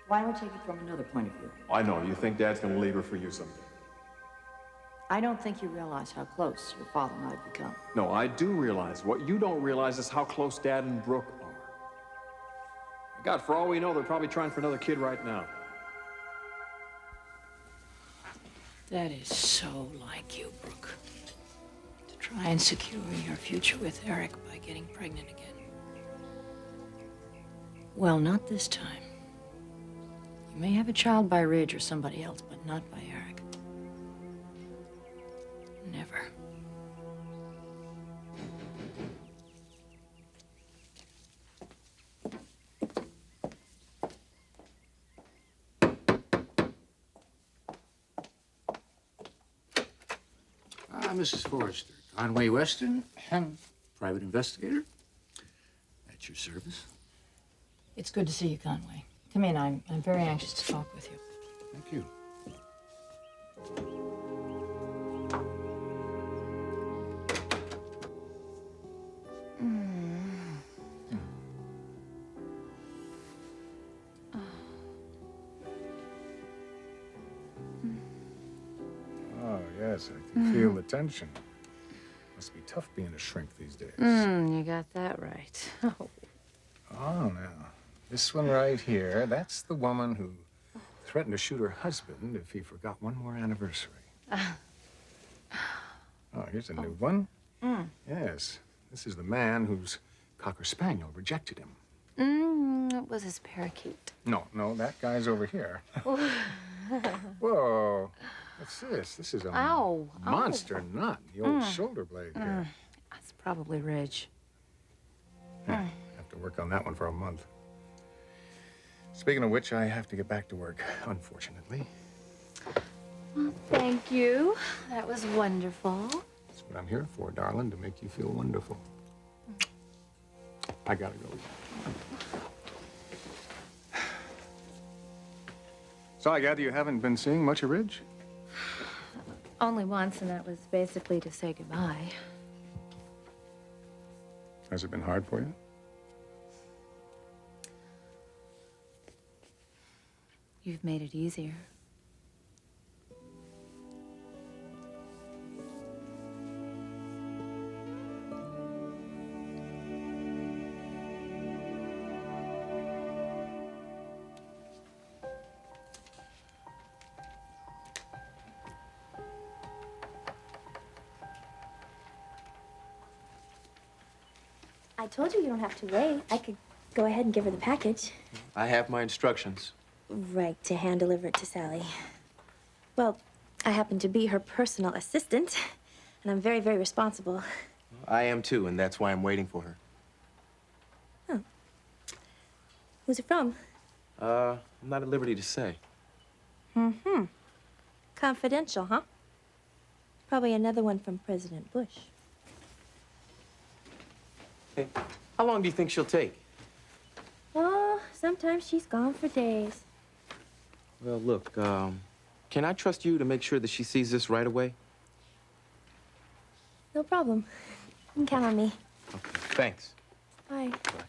Why don't we take it from another point of view? I know. You think Dad's gonna leave her for you someday. I don't think you realize how close your father and I have become. No, I do realize. What you don't realize is how close Dad and Brooke are. God, for all we know, they're probably trying for another kid right now. That is so like you, Brooke. To try and secure your future with Eric by getting pregnant again. Well, not this time. You may have a child by Ridge or somebody else, but not by Eric. Never. Mrs. Forrester, Conway Weston, private investigator. At your service. It's good to see you, Conway. Come in. I'm very anxious to talk with you. Thank you. Oh, yes, I can feel the tension. Must be tough being a shrink these days. You got that right. Oh, now, this one right here, that's the woman who threatened to shoot her husband if he forgot one more anniversary. Oh, here's a new one. Yes, this is the man whose Cocker Spaniel rejected him. It was his parakeet. No, that guy's over here. Whoa, what's this? This is a monster knot in the old shoulder blade here. That's probably Ridge. Have to work on that one for a month. Speaking of which, I have to get back to work, unfortunately. Well, thank you. That was wonderful. That's what I'm here for, darling, to make you feel wonderful. I gotta go. So I gather you haven't been seeing much of Ridge? Only once, and that was basically to say goodbye. Has it been hard for you? You've made it easier. I told you don't have to wait. I could go ahead and give her the package. I have my instructions. Right, to hand deliver it to Sally. Well, I happen to be her personal assistant, and I'm very, very responsible. I am too, and that's why I'm waiting for her. Oh. Who's it from? I'm not at liberty to say. Confidential, huh? Probably another one from President Bush. Hey, how long do you think she'll take? Oh, sometimes she's gone for days. Well, look, can I trust you to make sure that she sees this right away? No problem. You can count on me. Okay, thanks. Bye. Bye.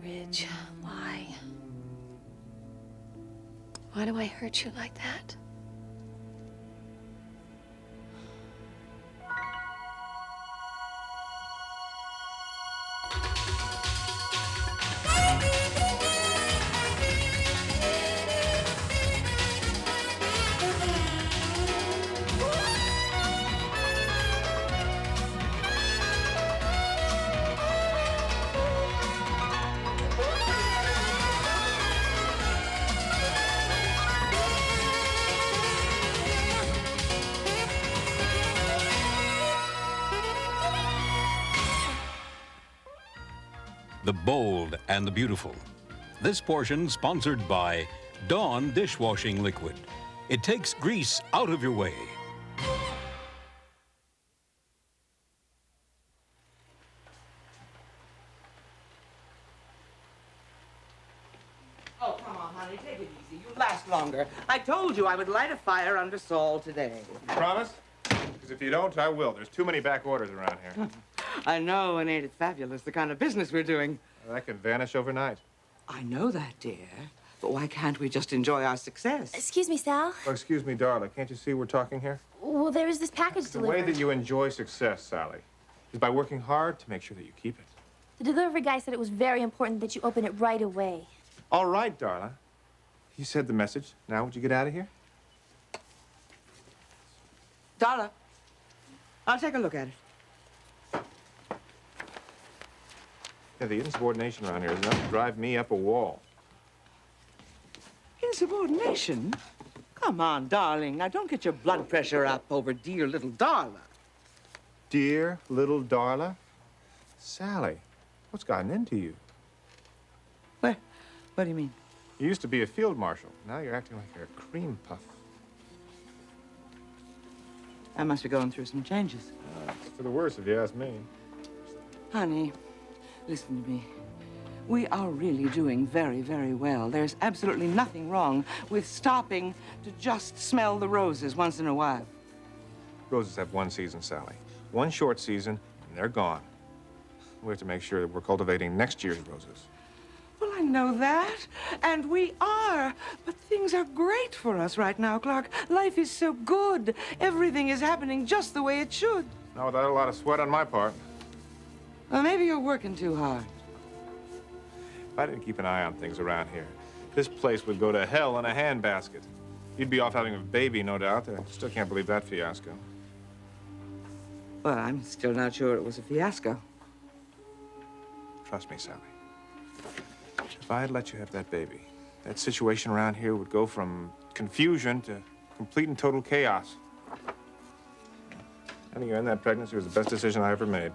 Ridge, why? Why do I hurt you like that? the bold and the beautiful. This portion sponsored by Dawn Dishwashing Liquid. It takes grease out of your way. Oh, come on, honey, take it easy. You last longer. I told you I would light a fire under Saul today. You promise? Because if you don't, I will. There's too many back orders around here. I know, and ain't it fabulous, the kind of business we're doing? That can vanish overnight. I know that, dear. But why can't we just enjoy our success? Excuse me, Sal. Oh, excuse me, Darla. Can't you see we're talking here? Well, there is this package The delivered. way that you enjoy success, Sally, is by working hard to make sure that you keep it. The delivery guy said it was very important that you open it right away. All right, Darla. You said the message. Now would you get out of here? Darla, I'll take a look at it. Yeah, the insubordination around here is enough to drive me up a wall. Insubordination? Come on, darling. Now, don't get your blood pressure up over dear little Darla. Dear little Darla? Sally, what's gotten into you? What do you mean? You used to be a field marshal. Now you're acting like you're a cream puff. I must be going through some changes. It's for the worse, if you ask me. Honey, listen to me. We are really doing very, very well. There's absolutely nothing wrong with stopping to just smell the roses once in a while. Roses have one season, Sally. One short season, and they're gone. We have to make sure that we're cultivating next year's roses. Well, I know that, and we are. But things are great for us right now, Clark. Life is so good. Everything is happening just the way it should. Not without a lot of sweat on my part. Well, maybe you're working too hard. If I didn't keep an eye on things around here, this place would go to hell in a handbasket. You'd be off having a baby, no doubt. I still can't believe that fiasco. Well, I'm still not sure it was a fiasco. Trust me, Sally. If I had let you have that baby, that situation around here would go from confusion to complete and total chaos. Having you in that pregnancy was the best decision I ever made.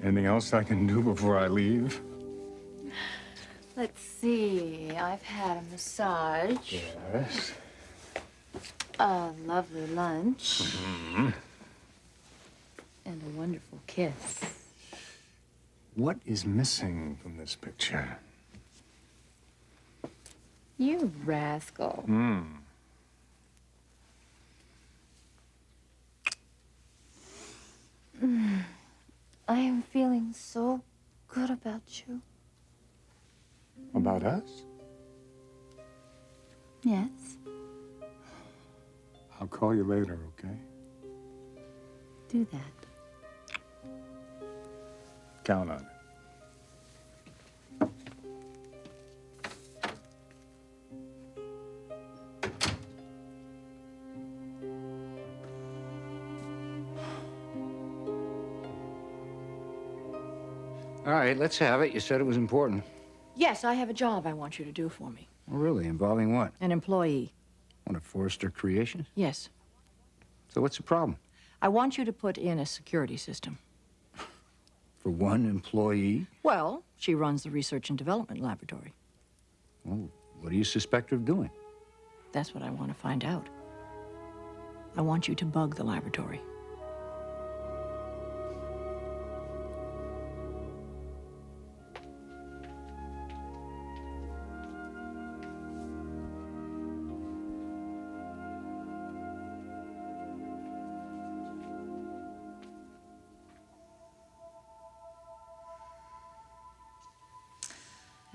Anything else I can do before I leave? Let's see. I've had a massage, Yes. a lovely lunch, and a wonderful kiss. What is missing from this picture? You rascal. I am feeling so good about you. About us? Yes. I'll call you later, okay? Do that. Count on it. All right, let's have it. You said it was important. Yes, I have a job I want you to do for me. Oh, really? Involving what? An employee. One of Forrester Creations? Yes. So what's the problem? I want you to put in a security system. For one employee? Well, she runs the research and development laboratory. Oh, what do you suspect her of doing? That's what I want to find out. I want you to bug the laboratory.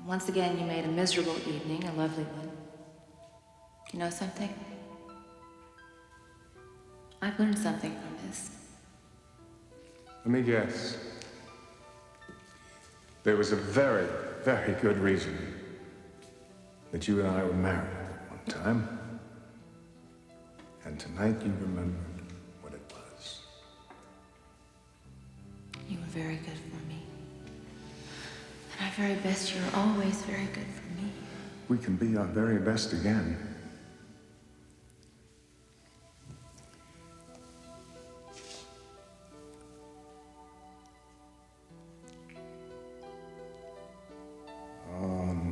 Once again, you made a miserable evening a lovely one. You know something? I've learned something from this. Let me guess. There was a very, very good reason that you and I were married at one time. And tonight you remembered what it was. You were very good for me. At our very best, you were always very good for me. we can be our very best again.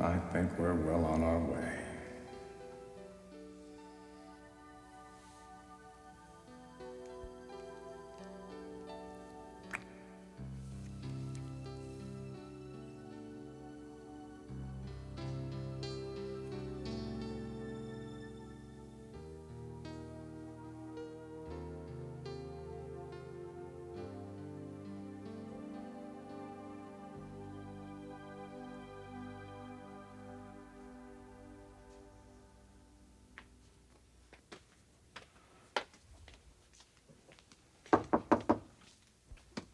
I think we're well on our way.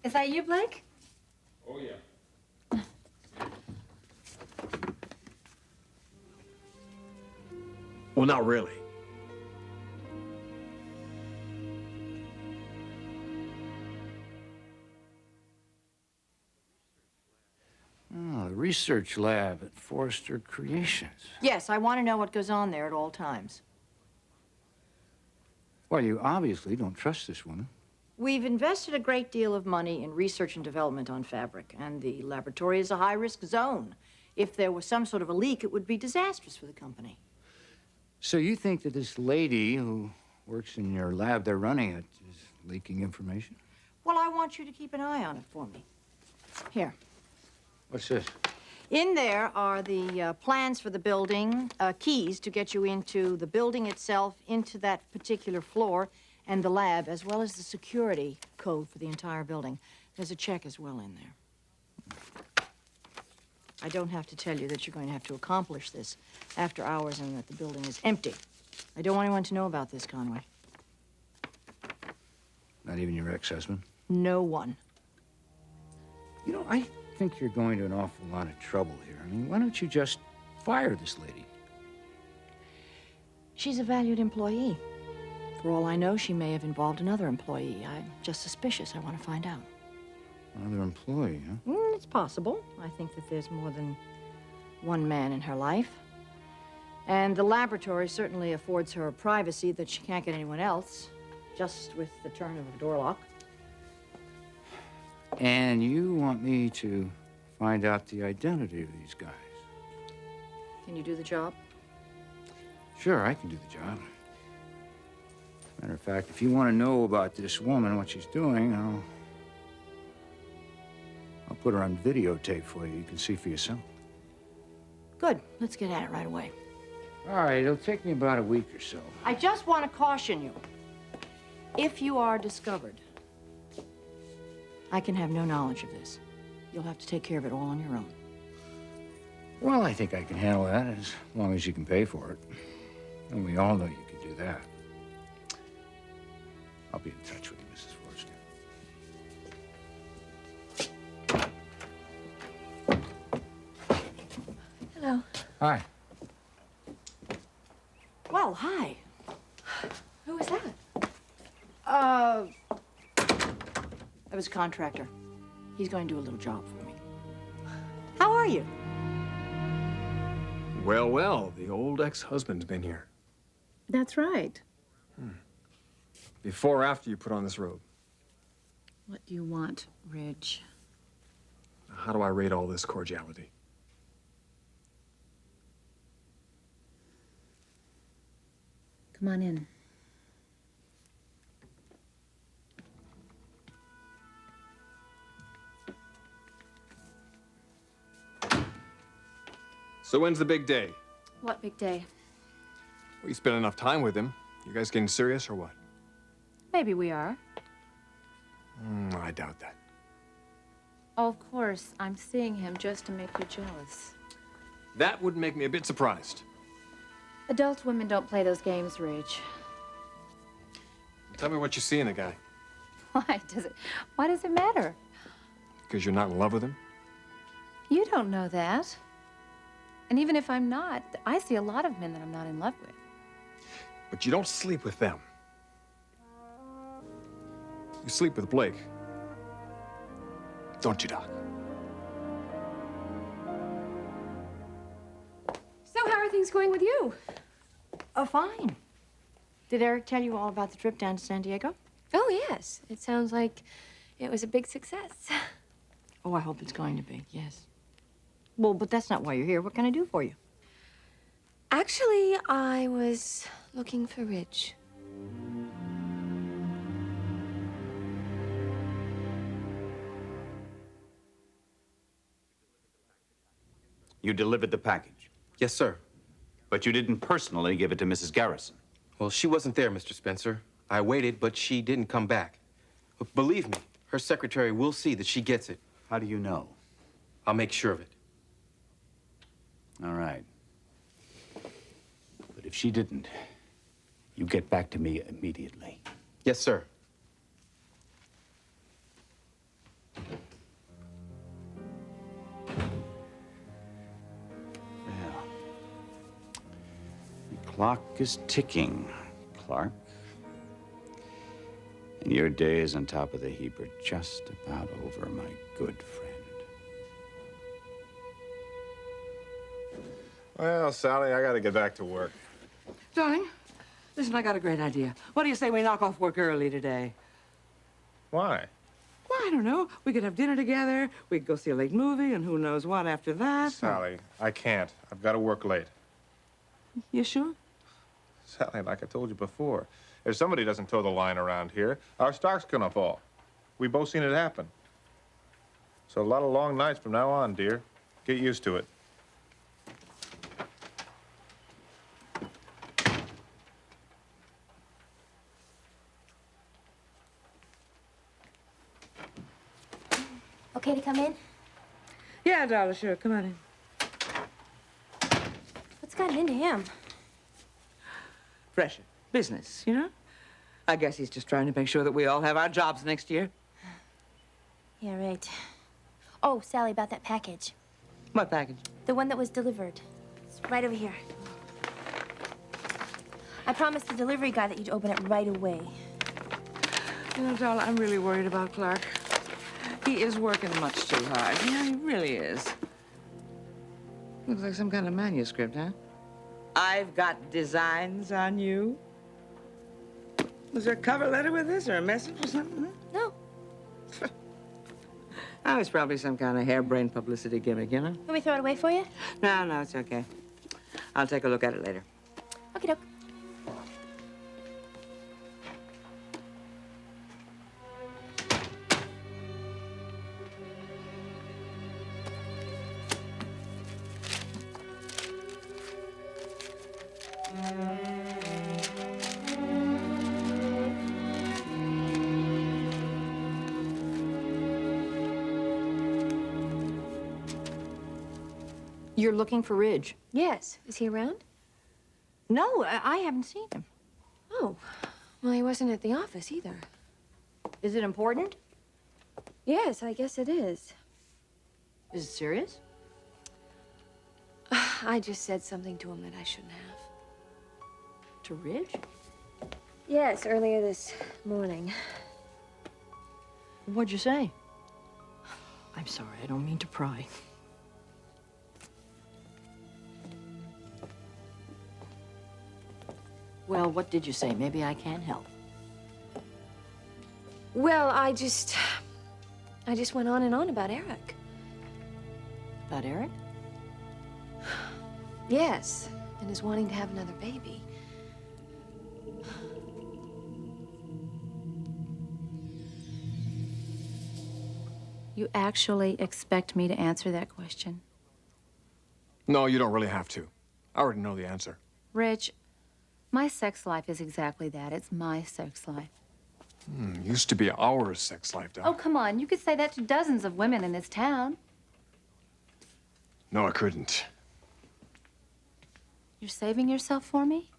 Is that you, Blake? Oh, yeah. Well, not really. Oh, the research lab at Forrester Creations. Yes, I want to know what goes on there at all times. Well, you obviously don't trust this woman. We've invested a great deal of money in research and development on fabric, and the laboratory is a high-risk zone. If there was some sort of a leak, it would be disastrous for the company. So you think that this lady who works in your lab they're running it is leaking information? Well, I want you to keep an eye on it for me. Here. What's this? In there are the plans for the building, keys to get you into the building itself, into that particular floor, and the lab, as well as the security code for the entire building. There's a check as well in there. I don't have to tell you that you're going to have to accomplish this after hours and that the building is empty. I don't want anyone to know about this, Conway. Not even your ex-husband? No one. You know, I think you're going to an awful lot of trouble here. I mean, why don't you just fire this lady? She's a valued employee. For all I know, she may have involved another employee. I'm just suspicious. I want to find out. Another employee, huh? It's possible. I think that there's more than one man in her life. And the laboratory certainly affords her privacy that she can't get anyone else, just with the turn of a door lock. And you want me to find out the identity of these guys? Can you do the job? Sure, I can do the job. Matter of fact, if you want to know about this woman, what she's doing, I'll put her on videotape for you. You can see for yourself. Good. Let's get at it right away. All right, it'll take me about a week or so. I just want to caution you. If you are discovered, I can have no knowledge of this. You'll have to take care of it all on your own. Well, I think I can handle that as long as you can pay for it. And we all know you can do that. I'll be in touch with you, Mrs. Forrester. Hello. Hi. Well, hi. Who was that? I was a contractor. He's going to do a little job for me. How are you? Well, well, the old ex-husband's been here. That's right. Before or after you put on this robe? What do you want, Ridge? How do I rate all this cordiality? Come on in. So when's the big day? What big day? Well, you spent enough time with him. You guys getting serious or what? Maybe we are. I doubt that. Oh, of course. I'm seeing him just to make you jealous. That would make me a bit surprised. Adult women don't play those games, Ridge. Tell me what you see in the guy. Why does it matter? Because you're not in love with him? You don't know that. And even if I'm not, I see a lot of men that I'm not in love with. But you don't sleep with them. You sleep with Blake. Don't you, Doc? So how are are things going with you? Oh, fine. Did Eric tell you all about the trip down to San Diego? Oh, yes. It sounds like it was a big success. Oh, I hope it's going to be, yes. Well, but that's not why you're here. What can I do for you? Actually, I was looking for Ridge. You delivered the package, Yes, sir. but you didn't personally give it to Mrs. Garrison. Well, she wasn't there, Mr. Spencer. I waited, but she didn't come back. But believe me, her secretary will see that she gets it. How do you know? I'll make sure of it. All right. But if she didn't, you get back to me immediately. Yes, sir. Well, the clock is ticking, Clark. And your days on top of the heap are just about over, my good friend. Well, Sally, I gotta get back to work. Darling, listen, I got a great idea. What do you say we knock off work early today? Why? Well, I don't know. We could have dinner together. We could go see a late movie, and who knows what after that. Sally, I can't. I've got to work late. You sure? Sally, like I told you before, if somebody doesn't toe the line around here, our stock's gonna fall. We've both seen it happen. So a lot of long nights from now on, dear. Get used to it. Okay to come in? Yeah, Darla, sure. Come on in. What's gotten into him? Pressure. Business, you know? I guess he's just trying to make sure that we all have our jobs next year. Yeah, right. Oh, Sally, about that package. What package? The one that was delivered. It's right over here. I promised the delivery guy that you'd open it right away. You know, Darla, I'm really worried about Clark. He is working much too hard. Yeah, he really is. Looks like some kind of manuscript, huh? I've got designs on you. Was there a cover letter with this or a message or something? No. Oh, it's probably some kind of harebrained publicity gimmick, you know? Let me throw it away for you? No, it's okay. I'll take a look at it later. Okie doke. You're looking for Ridge? Yes. Is he around? No, I haven't seen him. Oh. Well, he wasn't at the office either. Is it important? Yes, I guess it is. Is it serious? I just said something to him that I shouldn't have. To Ridge? Yes, earlier this morning. What'd you say? I'm sorry, I don't mean to pry. Well, what did you say? Maybe I can help. Well, I just went on and on about Eric. About Eric? Yes, and his wanting to have another baby. You actually expect me to answer that question? No, you don't really have to. I already know the answer. Rich, my sex life is exactly that. It's my sex life. Used to be our sex life, Doc. Oh, come on. You could say that to dozens of women in this town. No, I couldn't. You're saving yourself for me?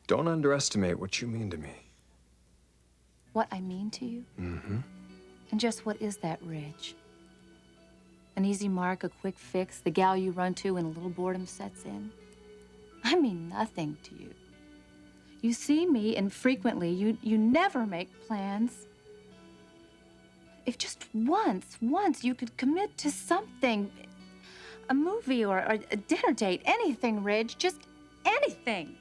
Don't underestimate what you mean to me. What I mean to you? Mm-hmm. And just what is that, Rich? An easy mark, a quick fix, the gal you run to when a little boredom sets in? I mean nothing to you. You see me infrequently. You never make plans. If just once you could commit to something. A movie or a dinner date, anything, Ridge, just anything.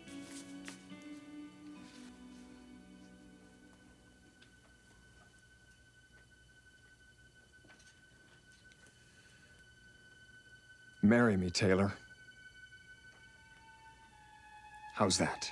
Marry me, Taylor. How's that?